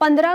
15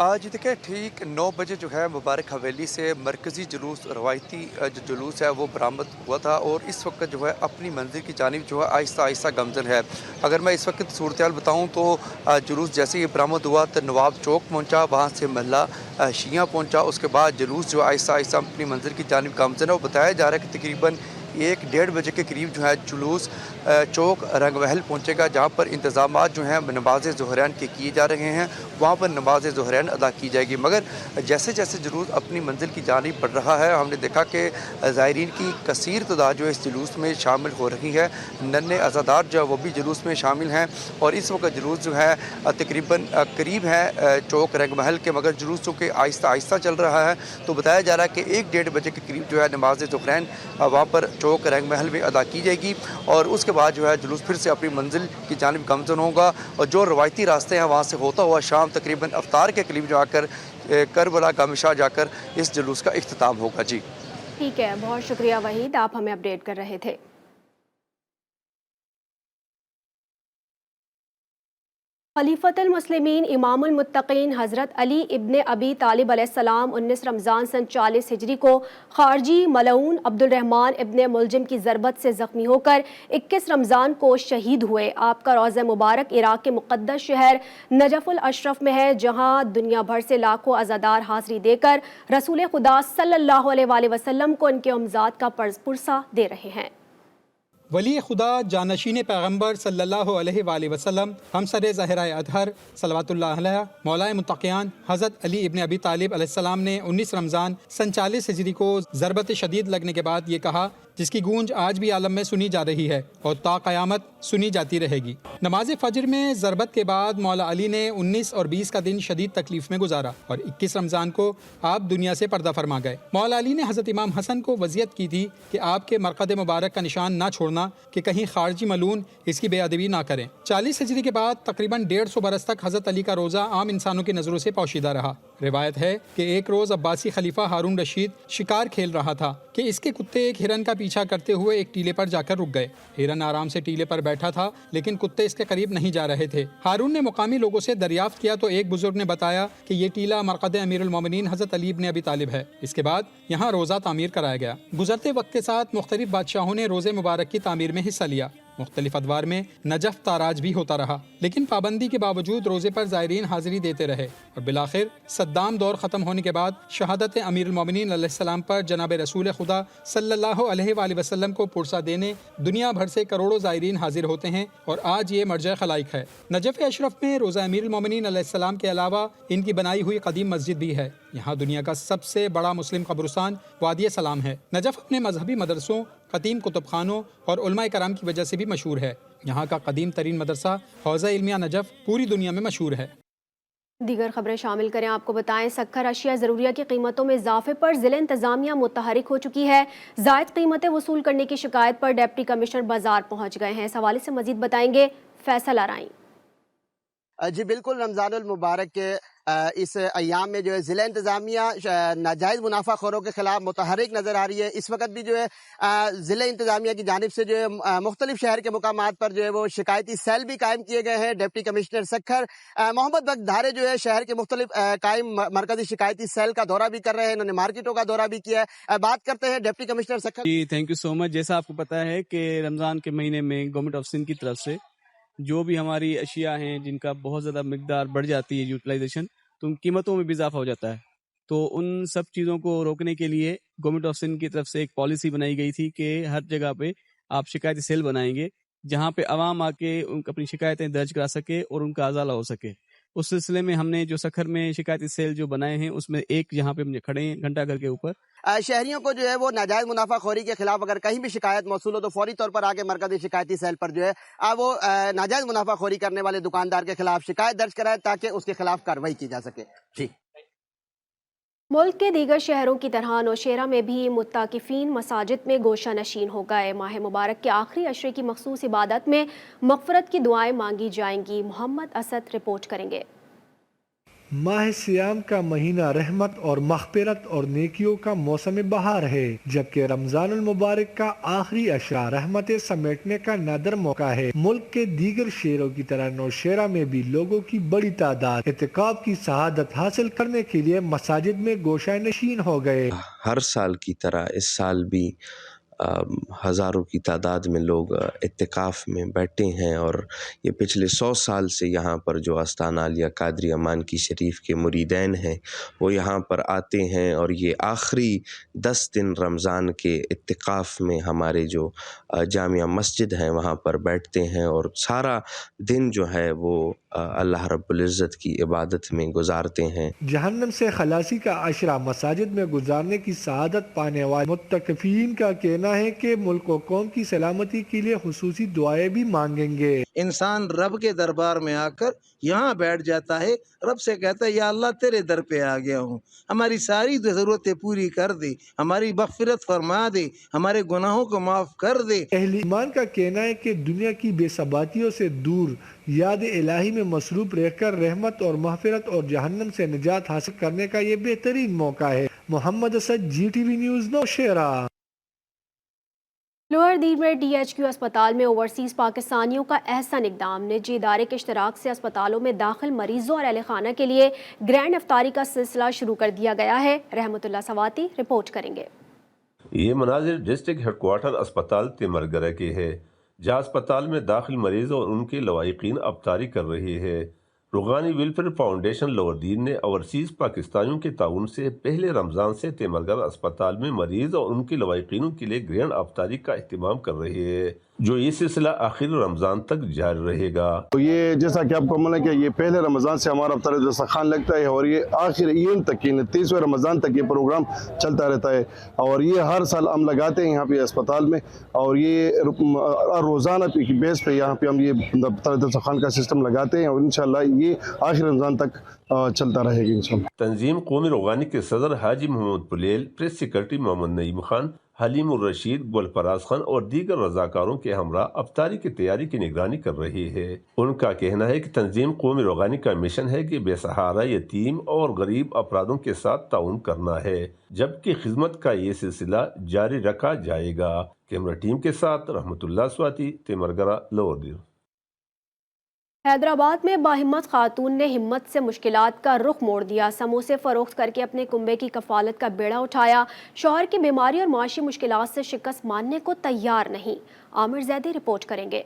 آج دیکھیں ٹھیک 9 بجے جو ہے مبارک حویلی سے مرکزی جلوس روایتی جو جلوس ہے وہ برآمد ہوا تھا اور اس وقت جو ہے اپنی منزل کی جانب جو ہے آہستہ آہستہ گامزن ہے۔ اگر میں اس وقت صورتحال بتاؤں تو جلوس جیسے ہی برآمد ہوا تو نواب چوک پہنچا، وہاں سے محلہ شیعہ پہنچا، اس کے بعد جلوس جو آہستہ آہستہ اپنی منزل کی جانب گامزن ہے اور بتایا جا رہا ہے کہ تقریباً 1-1:30 بجے کے قریب جو ہے جلوس چوک رنگ محل پہنچے گا، جہاں پر انتظامات جو ہیں نماز ظہرین کے کیے جا رہے ہیں، وہاں پر نماز ظہرین ادا کی جائے گی۔ مگر جیسے جیسے جلوس اپنی منزل کی جانب بڑھ رہا ہے، ہم نے دیکھا کہ زائرین کی کثیر تعداد جو ہے اس جلوس میں شامل ہو رہی ہے، ننھے عزادار جو ہے وہ بھی جلوس میں شامل ہیں اور اس وقت جلوس جو ہے تقریباً قریب ہے چوک رنگ محل کے، مگر جلوس چونکہ آہستہ آہستہ چل رہا ہے تو بتایا جا رہا ہے کہ 1-1:30 بجے کے قریب جو ہے نماز ظہرین وہاں پر چوک رنگ محل میں ادا کی جائے گی اور اس کے بعد جو ہے جلوس پھر سے اپنی منزل کی جانب گامزن ہوگا اور جو روایتی راستے ہیں وہاں سے ہوتا ہوا شام تقریباً افطار کے قریب جا کر کربلا گامشاہ جا کر اس جلوس کا اختتام ہوگا۔ جی ٹھیک ہے، بہت شکریہ وحید، آپ ہمیں اپڈیٹ کر رہے تھے۔ خلیفۃ المسلمین امام المتقین حضرت علی ابن ابی طالب علیہ السلام 19 رمضان سن 40 ہجری کو خارجی ملعون عبد الرحمن ابن ملجم کی ضربت سے زخمی ہو کر 21 رمضان کو شہید ہوئے۔ آپ کا روضہ مبارک عراق کے مقدس شہر نجف الاشرف میں ہے، جہاں دنیا بھر سے لاکھوں عزادار حاضری دے کر رسول خدا صلی اللہ علیہ وآلہ وسلم کو ان کے امجاد کا پرسہ دے رہے ہیں۔ ولی خدا جانشین پیغمبر صلی اللہ علیہ وآلہ وسلم ہمسر زہرہ اطہر صلوات اللہ علیہ مولا متقیان حضرت علی ابن ابی طالب علیہ السلام نے 19 رمضان سن 40 ہجری کو ضربت شدید لگنے کے بعد یہ کہا، جس کی گونج آج بھی عالم میں سنی جا رہی ہے اور تا قیامت سنی جاتی رہے گی۔ نماز فجر میں ضربت کے بعد مولا علی نے 19 اور 20 کا دن شدید تکلیف میں گزارا اور 21 رمضان کو آپ دنیا سے پردہ فرما گئے۔ مولا علی نے حضرت امام حسن کو وصیت کی تھی کہ آپ کے مرقد مبارک کا نشان نہ چھوڑنا کہ کہیں خارجی ملعون اس کی بے ادبی نہ کریں۔ 40 ہجری کے بعد تقریباً 150 برس تک حضرت علی کا روزہ عام انسانوں کی نظروں سے پوشیدہ رہا۔ روایت ہے کہ ایک روز عباسی خلیفہ ہارون رشید شکار کھیل رہا تھا کہ اس کے کتے ایک ہرن کا پیچھا کرتے ہوئے ایک ٹیلے پر جا کر رک گئے۔ ہرن آرام سے ٹیلے پر بیٹھا تھا لیکن کتے اس کے قریب نہیں جا رہے تھے۔ ہارون نے مقامی لوگوں سے دریافت کیا تو ایک بزرگ نے بتایا کہ یہ ٹیلہ مرقد امیر المومنین حضرت علی ابن ابی طالب ہے۔ اس کے بعد یہاں روزہ تعمیر کرایا گیا۔ گزرتے وقت کے ساتھ مختلف بادشاہوں نے روزے مبارک کی تعمیر میں حصہ لیا۔ مختلف ادوار میں نجف تاراج بھی ہوتا رہا، لیکن پابندی کے باوجود روزے پر زائرین حاضری دیتے رہے اور بالآخر صدام دور ختم ہونے کے بعد شہادت امیر المومنین علیہ السلام پر جناب رسول خدا صلی اللہ علیہ وآلہ وسلم کو پرسہ دینے دنیا بھر سے کروڑوں زائرین حاضر ہوتے ہیں اور آج یہ مرجع خلائق ہے۔ نجف اشرف میں روزہ امیر المومنین علیہ السلام کے علاوہ ان کی بنائی ہوئی قدیم مسجد بھی ہے۔ یہاں دنیا کا سب سے بڑا مسلم قبرستان وادی سلام ہے۔ نجف اپنے مذہبی مدرسوں، قدیم کتب خانوں اور علماء کرام کی وجہ سے بھی مشہور ہے۔ یہاں کا قدیم ترین مدرسہ حوزہ علمیہ نجف پوری دنیا میں مشہور ہے۔ دیگر خبریں شامل کریں، آپ کو بتائیں سکھر اشیاء ضروریہ کی قیمتوں میں اضافے پر ضلع انتظامیہ متحرک ہو چکی ہے۔ زائد قیمتیں وصول کرنے کی شکایت پر ڈپٹی کمشنر بازار پہنچ گئے ہیں۔ اس حوالے سے مزید بتائیں گے فیصل آرائیں۔ جی بالکل، رمضان المبارک کے اس ایام میں جو ہے ضلع انتظامیہ ناجائز منافع خوروں کے خلاف متحرک نظر آ رہی ہے۔ اس وقت بھی جو ہے ضلع انتظامیہ کی جانب سے جو ہے مختلف شہر کے مقامات پر جو ہے وہ شکایتی سیل بھی قائم کیے گئے ہیں۔ ڈپٹی کمشنر سکھر محمد بخش دھارے جو ہے شہر کے مختلف قائم مرکزی شکایتی سیل کا دورہ بھی کر رہے ہیں، انہوں نے مارکیٹوں کا دورہ بھی کیا ہے۔ بات کرتے ہیں ڈپٹی کمشنر سکھر۔ جی تھینک یو سو مچ۔ جیسا آپ کو پتا ہے کہ رمضان کے مہینے میں گورنمنٹ آف سندھ کی طرف سے جو بھی ہماری اشیاء ہیں جن کا بہت زیادہ مقدار بڑھ جاتی ہے یوٹیلائزیشن، تو ان قیمتوں میں بھی اضافہ ہو جاتا ہے۔ تو ان سب چیزوں کو روکنے کے لیے گورنمنٹ آف سندھ کی طرف سے ایک پالیسی بنائی گئی تھی کہ ہر جگہ پہ آپ شکایتی سیل بنائیں گے جہاں پہ عوام آ کے اپنی شکایتیں درج کرا سکے اور ان کا ازالہ ہو سکے۔ اس سلسلے میں ہم نے جو سکھر میں شکایتی سیل جو بنائے ہیں اس میں ایک جہاں پہ ہم کھڑے ہیں گھنٹہ گھر کے اوپر، شہریوں کو جو ہے وہ ناجائز منافع خوری کے خلاف اگر کہیں بھی شکایت موصول ہو تو فوری طور پر آگے مرکزی شکایتی سیل پر جو ہے وہ ناجائز منافع خوری کرنے والے دکاندار کے خلاف شکایت درج کرائے تاکہ اس کے خلاف کارروائی کی جا سکے۔ جی ملک کے دیگر شہروں کی طرح نوشہرہ میں بھی متعاکفین مساجد میں گوشہ نشین ہو گئے۔ ماہ مبارک کے آخری عشرے کی مخصوص عبادت میں مغفرت کی دعائیں مانگی جائیں گی۔ محمد اسد رپورٹ کریں گے۔ ماہ سیام کا مہینہ رحمت اور مغفرت اور نیکیوں کا موسم بہار ہے، جبکہ رمضان المبارک کا آخری عشرہ رحمتیں سمیٹنے کا نادر موقع ہے۔ ملک کے دیگر شہروں کی طرح نوشہرہ میں بھی لوگوں کی بڑی تعداد اعتکاف کی سعادت حاصل کرنے کے لیے مساجد میں گوشہ نشین ہو گئے۔ ہر سال کی طرح اس سال بھی ہزاروں کی تعداد میں لوگ اعتکاف میں بیٹھے ہیں، اور یہ پچھلے 100 سال سے یہاں پر جو آستانہ عالیہ قادری امان کی شریف کے مریدین ہیں وہ یہاں پر آتے ہیں، اور یہ آخری 10 دن رمضان کے اعتکاف میں ہمارے جو جامع مسجد ہیں وہاں پر بیٹھتے ہیں، اور سارا دن جو ہے وہ اللہ رب العزت کی عبادت میں گزارتے ہیں۔ جہنم سے خلاصی کا عشرہ مساجد میں گزارنے کی سعادت پانے والے متقفین کا کہنا ہے کہ ملک و قوم کی سلامتی کے لیے خصوصی دعائیں بھی مانگیں گے۔ انسان رب کے دربار میں آ کر یہاں بیٹھ جاتا ہے، رب سے کہتا ہے یا اللہ تیرے در پہ آ گیا ہوں، ہماری ساری ضرورتیں پوری کر دے، ہماری مغفرت فرما دے، ہمارے گناہوں کو معاف کر دے۔ اہل ایمان کا کہنا ہے کہ دنیا کی بے ثباتیوں سے دور یاد الہی میں مصروف رہ کر رحمت اور مغفرت اور جہنم سے نجات حاصل کرنے کا یہ بہترین موقع ہے۔ Muhammad Asad, G T V news, Nowshera. Lower Dir میں ڈی ایچ کیو اسپتال میں اوورسیز پاکستانیوں کا احسن اقدام۔ نجی ادارے کے اشتراک سے اسپتالوں میں داخل مریضوں اور اہل خانہ کے لیے گرینڈ افطاری کا سلسلہ شروع کر دیا گیا ہے۔ رحمت اللہ سواتی رپورٹ کریں گے۔ یہ مناظر ڈسٹرکٹ ہیڈ کوارٹر اسپتال تیمرگرہ کے ہے، جہاں اسپتال میں داخل مریض اور ان کے لواحقین افطاری کر رہے ہیں۔ روغانی ویلفیئر فاؤنڈیشن لوئر دیر نے اوورسیز پاکستانیوں کے تعاون سے پہلے رمضان سے تیمرگرہ اسپتال میں مریض اور ان کے لواحقین کے لیے گرینڈ افطاری کا اہتمام کر رہے ہیں، جو یہ سلسلہ آخر رمضان تک جاری رہے گا۔ یہ جیسا کہ آپ کو معلوم ہے کہ یہ پہلے رمضان سے ہمارا افطار دسترخوان لگتا ہے، اور یہ آخر عید تک 30ویں رمضان تک یہ پروگرام چلتا رہتا ہے، اور یہ ہر سال ہم لگاتے ہیں یہاں پہ اسپتال میں، اور یہ روزانہ کی بیس پہ یہاں پہ ہم یہ افطار دسترخوان کا سسٹم لگاتے ہیں، اور انشاءاللہ یہ آخر رمضان تک چلتا رہے گا انشاءاللہ۔ تنظیم قومی روغانی کے صدر حاجی محمد پلیل، پریس سیکرٹری محمد نعیم خان، حلیم الرشید، گلفراز خان اور دیگر رضاکاروں کے ہمراہ افطاری کی تیاری کی نگرانی کر رہی ہے۔ ان کا کہنا ہے کہ تنظیم قومی روغانی کا مشن ہے کہ بے سہارا، یتیم اور غریب افرادوں کے ساتھ تعاون کرنا ہے، جبکہ خدمت کا یہ سلسلہ جاری رکھا جائے گا۔ کیمرہ ٹیم کے ساتھ رحمت اللہ سواتی، تیمرگرہ، لوئر دیر۔ حیدرآباد میں باہمت خاتون نے ہمت سے مشکلات کا رخ موڑ دیا، سموسے فروخت کر کے اپنے کنبے کی کفالت کا بیڑا اٹھایا۔ شوہر کی بیماری اور معاشی مشکلات سے شکست ماننے کو تیار نہیں۔ عامر زیدی رپورٹ کریں گے۔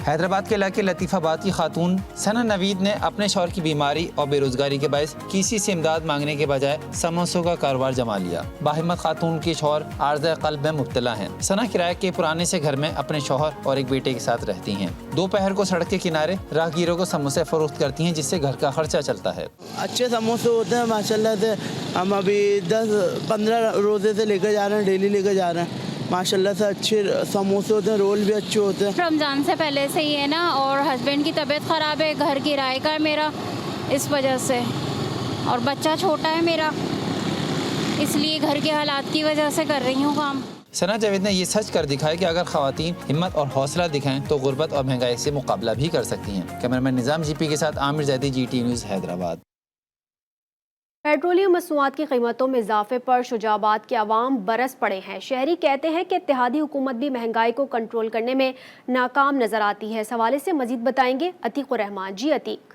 حیدرآباد کے علاقے لطیف آباد کی خاتون ثنا نوید نے اپنے شوہر کی بیماری اور بے روزگاری کے باعث کسی سے امداد مانگنے کے بجائے سموسوں کا کاروبار جما لیا۔ باہمت خاتون کے شوہر عارضہ قلب میں مبتلا ہیں۔ ثنا کرائے کے پرانے سے گھر میں اپنے شوہر اور ایک بیٹے کے ساتھ رہتی ہیں۔ دوپہر کو سڑک کے کنارے راہگیروں کو سموسے فروخت کرتی ہیں، جس سے گھر کا خرچہ چلتا ہے۔ اچھے سموسے ہوتے ہیں ماشاءاللہ سے، ہم ابھی 10-15 روزے سے لے کے جا رہے ہیں، ڈیلی لے کے جا رہے ہیں۔ ماشاءاللہ سے اچھے سموسے ہوتے ہیں، رول بھی اچھے ہوتے ہیں۔ رمضان سے پہلے سے ہی ہے نا، اور ہسبینڈ کی طبیعت خراب ہے، گھر کرائے کا ہے میرا، اس وجہ سے، اور بچہ چھوٹا ہے میرا، اس لیے گھر کے حالات کی وجہ سے کر رہی ہوں کام۔ ثنا جاوید نے یہ سچ کر دکھایا کہ اگر خواتین ہمت اور حوصلہ دکھائیں تو غربت اور مہنگائی سے مقابلہ بھی کر سکتی ہیں۔ کیمرامین نظام جی پی کے ساتھ Aamir Zaidi, G T news, Hyderabad. Petroleum مصنوعات کی قیمتوں میں اضافے پر شجاع آباد کے عوام برس پڑے ہیں۔ شہری کہتے ہیں کہ اتحادی حکومت بھی مہنگائی کو کنٹرول کرنے میں ناکام نظر آتی ہے۔ اس حوالے سے مزید بتائیں گے عتیق الرحمان۔ جی عتیق۔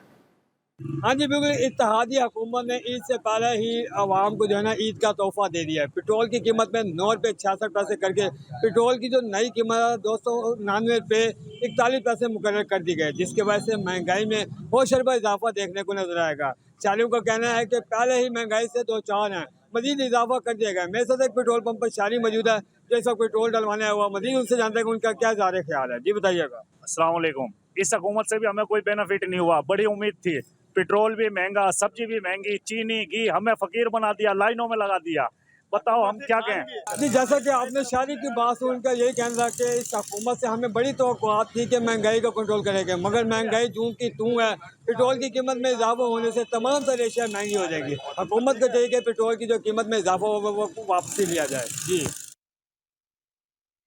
ہاں جی بالکل، اتحادی حکومت نے عید سے پہلے ہی عوام کو جو ہے نا عید کا تحفہ دے دیا ہے۔ پیٹرول کی قیمت میں 9 روپے 66 پیسے کر کے پیٹرول کی جو نئی قیمت 299 روپے 41 پیسے مقرر کر دی گئی، جس کی وجہ سے مہنگائی میں ہوش اربہ اضافہ دیکھنے کو نظر آئے گا۔ شہریوں کا کہنا ہے کہ پہلے ہی مہنگائی سے دو چار ہیں، مزید اضافہ کر دیا گیا۔ میرے ساتھ ایک پیٹرول پمپ پر شہری موجود ہے جو اس وقت پیٹرول ڈلوانے ہوا، مزید ان سے جانتے ہیں کہ ان کا کیا اظہار خیال ہے۔ جی بتائیے گا۔ السلام علیکم۔ اس حکومت سے بھی ہمیں کوئی بینیفٹ نہیں ہوا، بڑی امید تھی۔ پیٹرول بھی مہنگا، سبزی بھی مہنگی، چینی گھی ہمیں فقیر بنا دیا، لائنوں میں لگا دیا۔ بتاؤ ہم کیا کہیں؟ جی جیسا کہ آپ نے شہری کی بات سن، ان کا یہی کہنا تھا کہ اس حکومت سے ہمیں بڑی توقعات تھی کہ مہنگائی کو کنٹرول کرے گا، مگر مہنگائی جوں کی توں ہے۔ پیٹرول کی قیمت میں اضافہ ہونے سے تمام تر اشیاء مہنگی ہو جائے گی۔ حکومت کو چاہیے کہ پیٹرول کی جو قیمت میں اضافہ ہوگا وہ واپسی لیا جائے۔ جی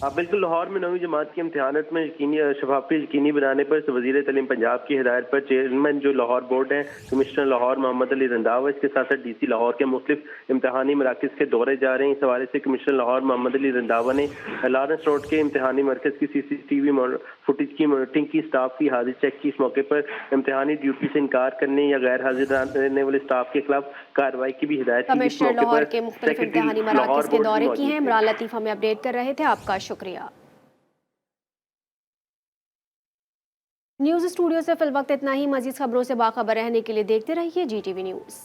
بالکل لاہور میں 9ویں جماعت کے امتحانات میں شفافیت یقینی بنانے پر وزیر تعلیم پنجاب کی ہدایت پر چیئرمین جو لاہور بورڈ ہیں کمشنر لاہور محمد علی رنداوا، اس کے ساتھ ساتھ ڈی سی لاہور کے مختلف امتحانی مراکز کے دورے جا رہے ہیں۔ اس حوالے سے کمشنر لاہور محمد علی رنداوا نے لارنس روڈ کے امتحانی مرکز کی CCTV فوٹیج کی مانیٹرنگ کی، اسٹاف کی حاضری چیک کی۔ اس موقع پر امتحانی ڈیوٹی سے انکار کرنے یا غیر حاضر رہنے والے اسٹاف کے خلاف کارروائی کی بھی ہدایت کی۔ کمشنر لاہور کے مختلف امتحانی مراکز کے دورے کی ہیں عمران لطیف ہمیں اپڈیٹ کر رہے تھے، آپ کا شکریہ۔ نیوز اسٹوڈیو سے فی الوقت اتنا ہی، مزید خبروں سے باخبر رہنے کے لیے دیکھتے رہیے GTV نیوز۔